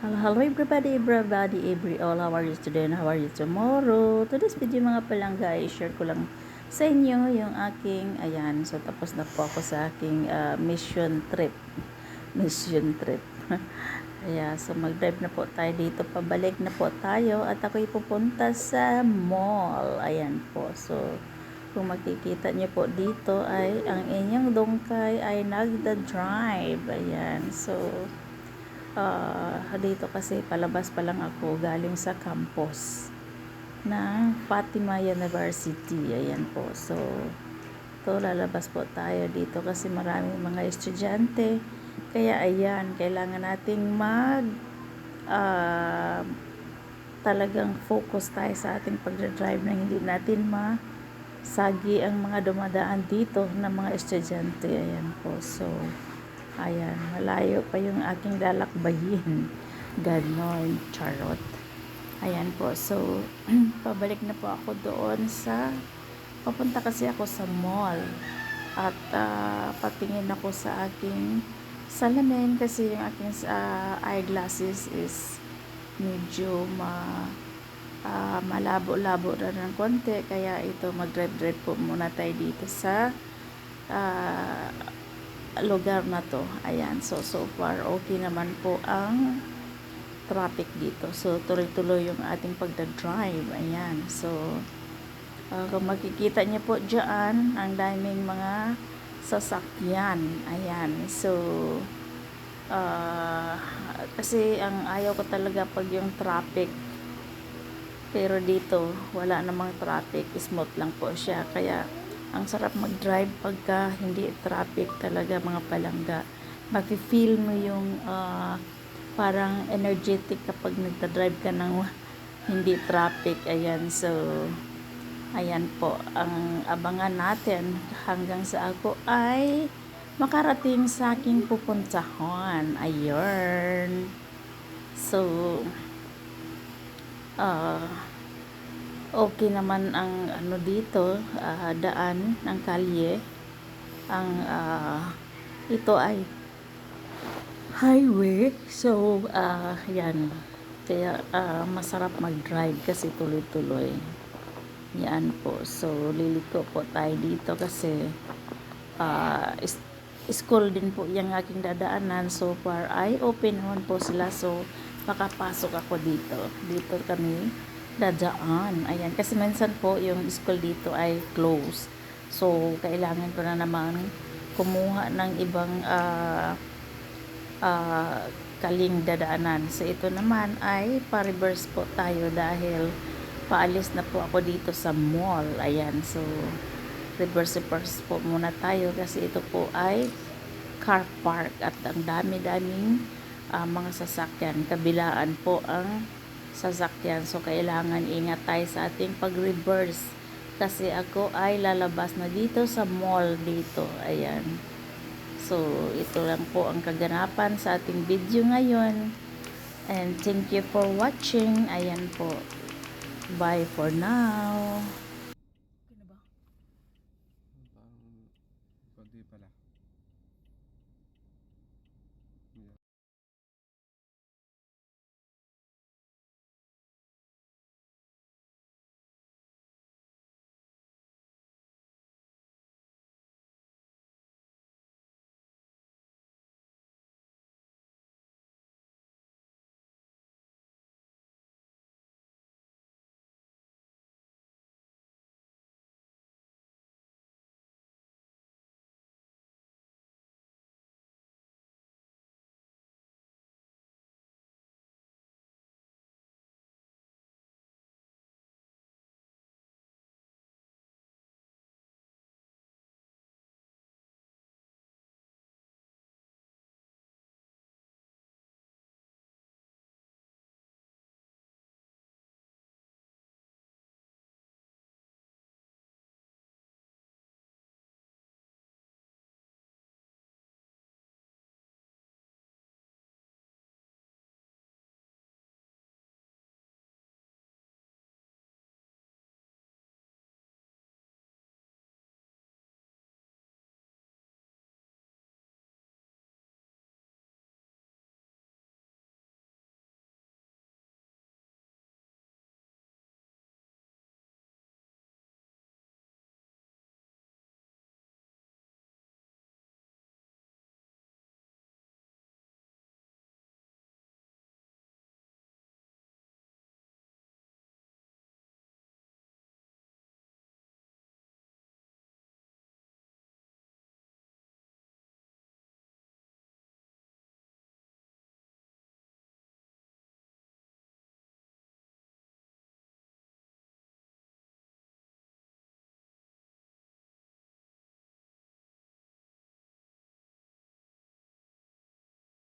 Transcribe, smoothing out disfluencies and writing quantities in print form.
Hello everybody, every all. How are you today and how are you tomorrow? Today's video mga palangga, i-share ko lang sa inyo yung aking, ayan, so tapos na po ako sa aking mission trip. Ayan, so mag-drive na po tayo dito, pabalik na po tayo at ako ipupunta sa mall. Ayan po, so kung makikita niyo po dito ay ang inyong dungkay ay nagda-drive. Ayan, so dito kasi palabas pa lang ako galing sa campus ng Fatima University. Ayan po, so lalabas po tayo dito kasi maraming mga estudyante, kaya ayan, kailangan nating talagang focus tayo sa ating pagdadrive na hindi natin masagi ang mga dumadaan dito na mga estudyante. Ayan po, so ayan, malayo pa yung aking lalakbayin. Ganon, charot. Ayan po, so pabalik na po ako doon papunta kasi ako sa mall at patingin ako sa aking salamin kasi yung aking eyeglasses is medyo malabo-labo na ng konti, kaya ito mag-drive po muna tayo dito sa lugar na to. Ayan, so far okay naman po ang traffic dito, so tuloy-tuloy yung ating pagdadrive. Ayan, so kung makikita niyo po dyan, ang daming mga sasakyan. Ayan, so kasi ang ayaw ko talaga pag yung traffic, pero dito wala namang traffic, smooth lang po siya, kaya ang sarap mag-drive pagka hindi traffic talaga mga palangga. Mafe-feel mo yung parang energetic kapag nagda-drive ka ng hindi traffic. Ayan, so ayan po ang abangan natin hanggang sa ako ay makarating sa aking pupuntahan. Ayun, so okay naman ang ano dito, daan ng kalye. Ang ito ay highway, so yan, kaya masarap mag-drive kasi tuloy-tuloy. Yan po, so liliko po tayo dito kasi school din po yung aking dadaanan. So far ay open naman po sila, so makapasok ako dito kami dadaan. Ayan, kasi minsan po yung school dito ay close, so kailangan ko na naman kumuha ng ibang kaling dadaanan. So ito naman ay pa-reverse po tayo dahil paalis na po ako dito sa mall. Ayan, so reverse po muna tayo kasi ito po ay car park at ang dami-daming mga sasakyan. Kabilaan po ang sasakyan, so kailangan ingat tayo sa ating pag-reverse kasi ako ay lalabas na dito sa mall dito. Ayan, so ito lang po ang kaganapan sa ating video ngayon, and thank you for watching. Ayan po, bye for now.